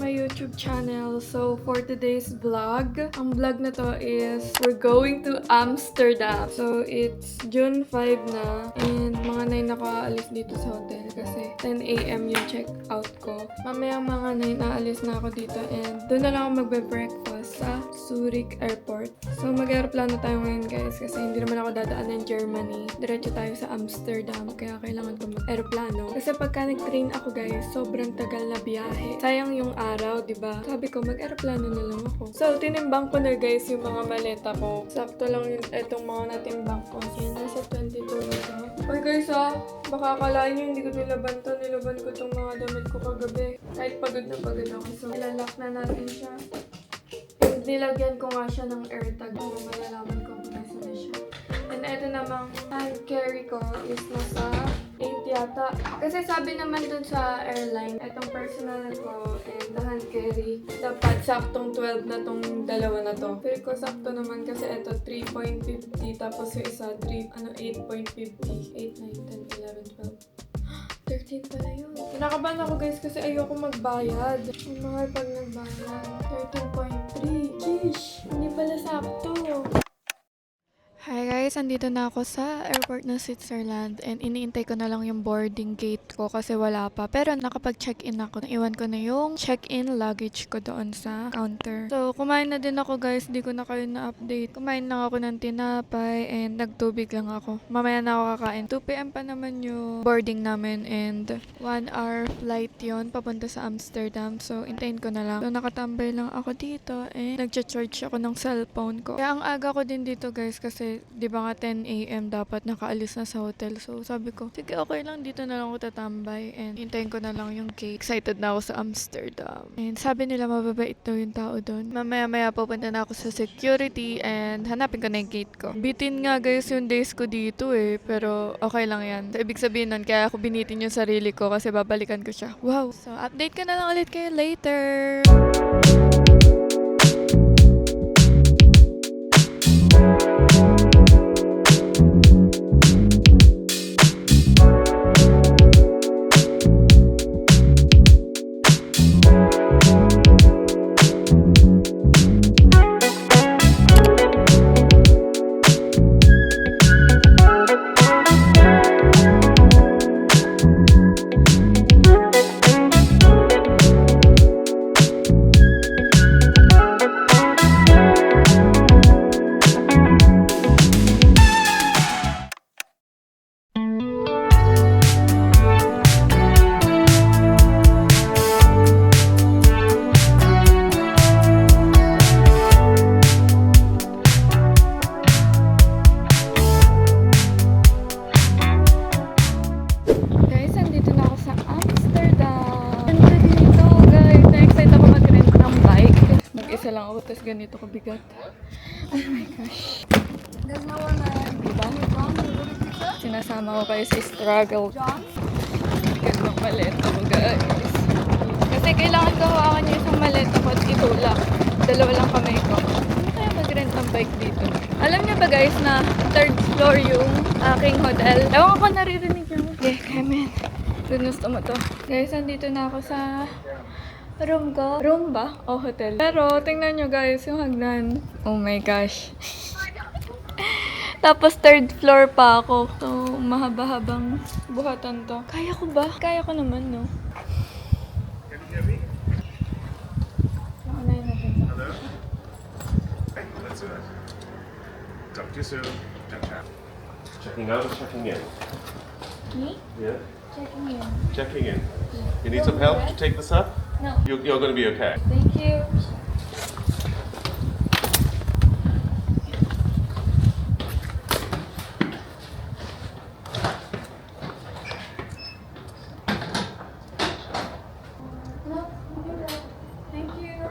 my YouTube channel. So, for today's vlog, ang vlog na to is we're going to Amsterdam. So, it's June 5 na and mga 9 nakaalis dito sa hotel kasi 10 a.m. yung check-out ko. Mamaya mga 9 aalis na ako dito and doon na lang ako magbe-breakfast sa Zurich Airport. So, mag-aeroplano tayo ngayon guys kasi hindi naman ako dadaan ng Germany. Diretso tayo sa Amsterdam kaya kailangan ko mag-aeroplano. Kasi pagka nag-train ako guys, sobrang tagal na biyahe. Sayang yung araw, di ba? Sabi ko, mag-aeroplano na lang ako. So, tinimbang ko na guys yung mga maleta ko. Sakto lang yung etong mga natimbang ko. Yan, nasa 22 na ito. Uy guys baka akalain nyo hindi ko nilaban to. Nilaban ko tong mga damit ko kagabi. Kahit pagod na pagod ako. So, ilalock na natin siya. And nilagyan ko nga siya ng AirTag para malalaman ko kung nasa na siya. And ito namang hand carry ko is nasa 8 yata. Kasi sabi naman dun sa airline, itong personal ko and the hand carry, dapat saktong 12 na tong dalawa na to. Feel ko sakto naman kasi ito 3.50 tapos yung isa 8.50. 8, 9, 10, 11, 12. 13 pala yun. Nakabahan ako guys kasi ayoko magbayad. Ang mahal pag nagbayad. 13.3. Sheesh! Hindi pala sakto. Hi guys, andito na ako sa airport ng Switzerland and iniintay ko na lang yung boarding gate ko kasi wala pa. Pero nakapag-check-in ako. Naiwan ko na yung check-in luggage ko doon sa counter. So, kumain na din ako guys. Di ko na kayo na-update. Kumain lang ako ng tinapay and nagtubig lang ako. Mamaya na ako kakain. 2 p.m. pa naman yung boarding namin and 1 hour flight yon papunta sa Amsterdam. So, intayin ko na lang. So, nakatambay lang ako dito and nagcha-charge ako ng cellphone ko. Kaya ang aga ko din dito guys kasi di ba nga 10 a.m. dapat nakaalis na sa hotel. So, sabi ko, sige, okay lang. Dito na lang ako tatambay. And hintayin ko na lang yung gate. Excited na ako sa Amsterdam. And sabi nila, mababait daw yung tao doon. Mamaya-maya pupunta na ako sa security and hanapin ko na yung gate ko. Bitin nga guys yung days ko dito eh. Pero okay lang yan. So, ibig sabihin nun, kaya ako binitin yung sarili ko kasi babalikan ko siya. Wow! So, update ko na lang ulit kayo later! Lang ako, tapos ganito kabigat. Oh my gosh. Diba? Sinasama ko kayo sa struggle. Bigat ng maleta ko, guys. Kasi kailangan ko hawakan yung isang maleta ko at itulak. Dalawa lang kamay ko. Hindi kaya mag-rent ng bike dito. Alam niyo ba guys na 3rd floor yung aking hotel? Ewan ko naririnig yung okay, come in. Gusto mo to. Guys, andito na ako sa room ko. Room ba? O hotel? Pero, tingnan nyo guys, yung hagdan. Oh my gosh. Tapos, 3rd floor pa ako. So, mahaba-habang buhatan to. Kaya ko ba? Kaya ko naman, no? Nakanayin natin to. Hello? Hey, let's do it. Talk to you soon. Checking out or checking in? Me? Yeah. Checking in. Checking in. You need some help to take this up? No. You're going to be okay. Thank you. Thank you.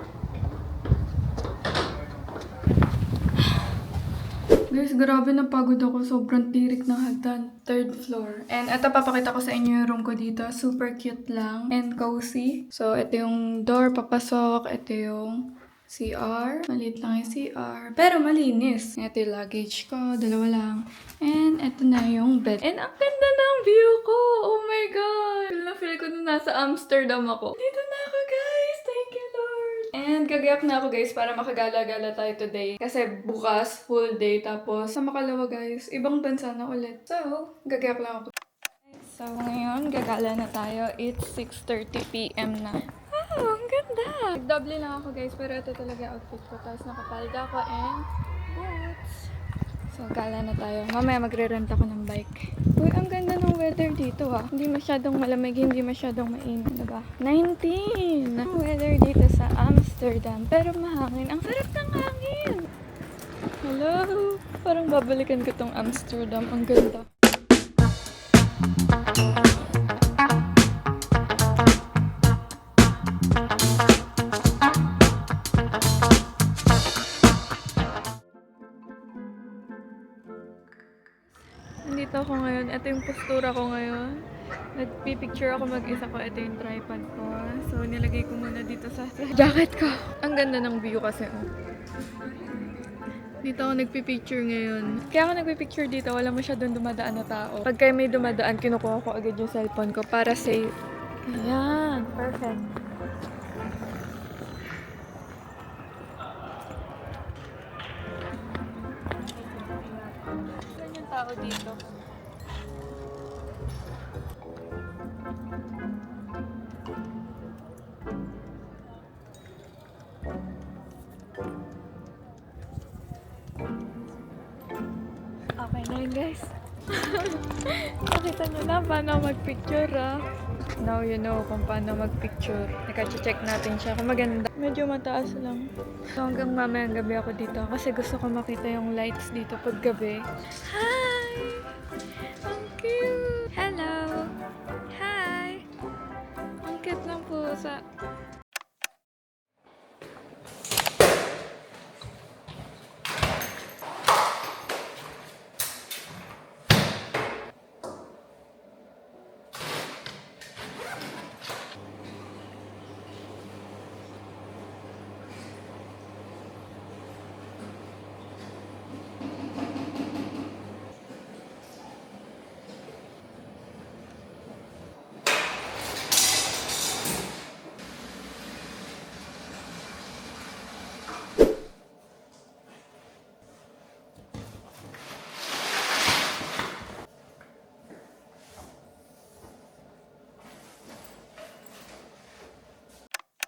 Guys, grabe napagod ako. Sobrang tirik ng hagdan. 3rd floor. And ito, papakita ko sa inyo yung room ko dito. Super cute lang. And cozy. So, ito yung door, papasok. Ito yung CR. Maliit lang yung CR. Pero malinis. Ito yung luggage ko. Dalawa lang. And ito na yung bed. And ang ganda ng view ko. Oh my God. Feel ko na nasa Amsterdam ako. Dito na ako, guys. Thank you, And gagayak na ako guys para makagala-gala tayo today. Kasi bukas, full day. Tapos sa makalawa guys, ibang bansa na ulit. So, gagayak lang ako. So ngayon, gagala na tayo. It's 6:30 PM na. Wow, ang ganda! Nagdoble lang ako guys, pero ito talaga outfit ko. Tapos nakapalda ako and boots. So, gala na tayo. Mamaya magre-rent ako ng bike. Uy, ang ganda ng weather dito ha. Hindi masyadong malamig, hindi masyadong mainit, diba? 19! Ang weather dito sa Amsterdam. Pero mahangin. Ang sarap ng hangin! Hello! Parang babalikan ko tong Amsterdam. Ang ganda. Nandito ako ngayon. Ito yung postura ko ngayon. Nagpipicture ako mag-isa ko. Ito yung tripod ko. So, nilagay ko muna dito sa jacket ko. Ang ganda ng view kasi. Oh. Dito ako nagpipicture ngayon. Kaya ako nagpipicture dito, wala masyadong dumadaan na tao. Pag kayo may dumadaan, kinukuha ko agad yung cellphone ko para safe. Ayan, perfect. Saan yung tao dito? Okay na yun guys. Nakita nyo na paano magpicture Now you know kung paano magpicture. Naka-check natin siya kung maganda. Medyo mataas lang. So hanggang mamayang gabi ako dito kasi gusto ko makita yung lights dito pag gabi. Hi! Ang cute! Hello! Hi! Ang cute ng pusa.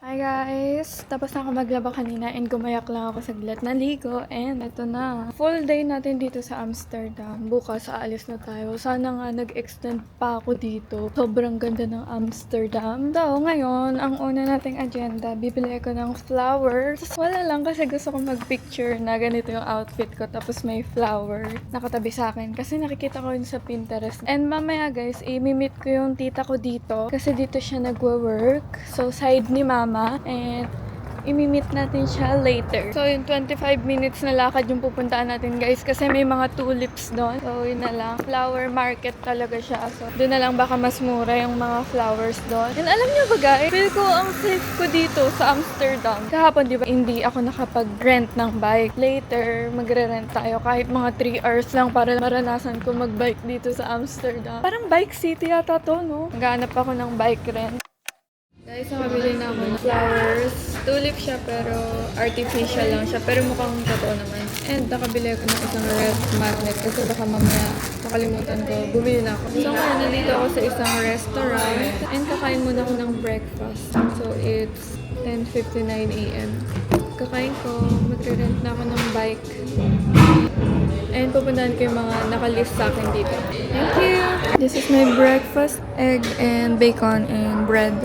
Hi guys! Tapos na ako maglaba kanina and gumayak lang ako saglit. Naligo and ito na. Full day natin dito sa Amsterdam. Bukas aalis na tayo. Sana nga nag-extend pa ako dito. Sobrang ganda ng Amsterdam. So ngayon, ang una nating agenda, bibili ako ng flowers. Wala lang kasi gusto ko mag-picture na ganito yung outfit ko. Tapos may flower nakatabi sa akin. Kasi nakikita ko yun sa Pinterest. And mamaya guys, i-meet ko yung tita ko dito. Kasi dito siya nagwo-work. So side ni mama. And imi-meet natin siya later. So, yung 25 minutes na lakad yung pupuntaan natin, guys. Kasi may mga tulips doon. So, yun na lang. Flower market talaga siya. So, doon na lang baka mas mura yung mga flowers doon. And alam nyo ba, guys? Feel ko ang safe ko dito sa Amsterdam. Kahapon, di ba, hindi ako nakapag-rent ng bike. Later, magre-rent tayo kahit mga 3 hours lang para maranasan ko mag-bike dito sa Amsterdam. Parang bike city yata to, no? Naghahanap ako ng bike rent. Guys, nakabili na ako ng flowers. Tulip siya pero artificial lang siya. Pero mukhang totoo naman. And nakabili ako ng isang rest magnet kasi baka mamaya makalimutan ko. Bumili na ako. So ngayon, nandito ako sa isang restaurant. And kakain muna ako ng breakfast. So it's 10:59 AM. Kakain ko, magre-rent na ako ng bike. And pupuntahan ko yung mga nakalist sa akin dito. Thank you! This is my breakfast. Egg and bacon and bread.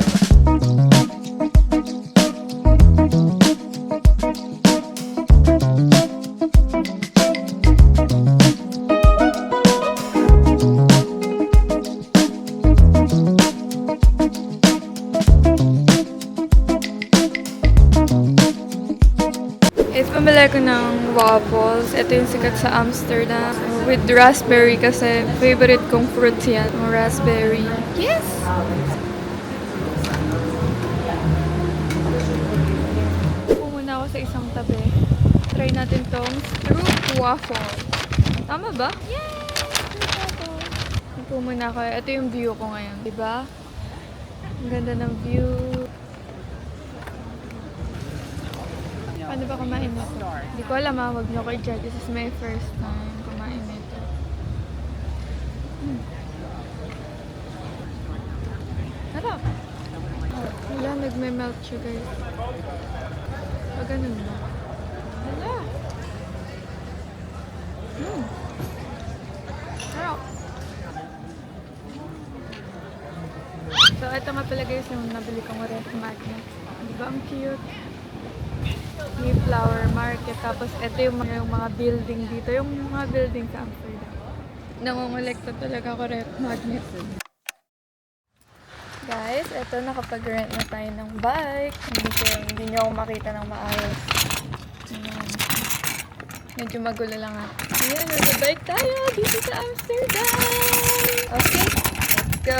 Pamili ko ng waffles. Ito yung sikat sa Amsterdam. With raspberry kasi favorite kong fruits yan. Raspberry. Yes! Pumunta ako sa isang tabi. Try natin tong Stroop waffle. Tama ba? Yay! Pumunta ako. Ito yung view ko ngayon. Diba? Ang ganda ng view. ka na ba kumain nito? Hindi ko alam ha, wag na ko i-judge. This is my first time kumain nito. Sarap! Wala, nagme-melt siya guys. Pag ganun ba? Wala! Sarap! So, ito nga pala guys yung nabili kong ref magnet. Diba ang cute? Mayflower Market. Tapos ito yung mga building dito. Yung mga building sa Amsterdam. Nangongolekta talaga ako ref magnet. Guys, ito nakapag-rent na tayo ng bike. Hindi nyo ako makita ng maayos. Ayan. Medyo magulo lang ako. Ayan, nag-bike tayo dito sa Amsterdam! Okay, let's go!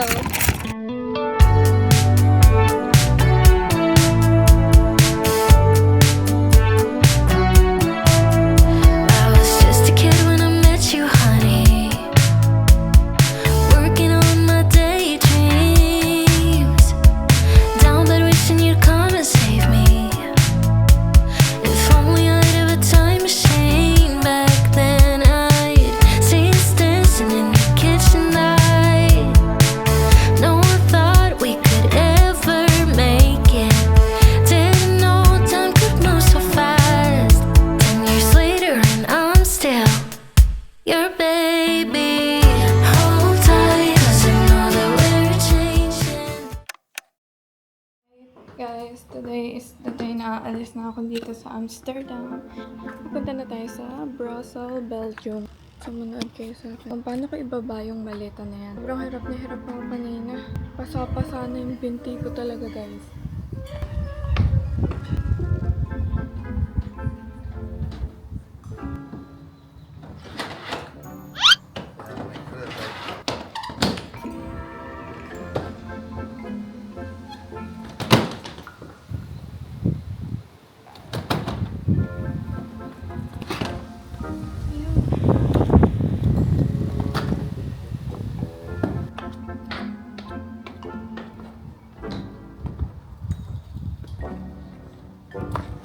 Guys, today is the day na aalis na ako dito sa Amsterdam. Pupunta na tayo sa Brussels, Belgium. Sumunod kayo sa akin. Kung paano ko ibaba yung maleta na yan. Sobrang hirap na hirap ako kanina. Pasa-pasa na yung binti ko talaga guys.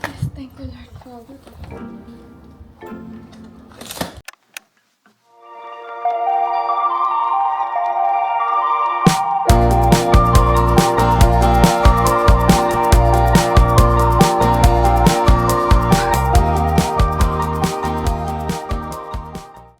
Yes, thank you Lord. Father.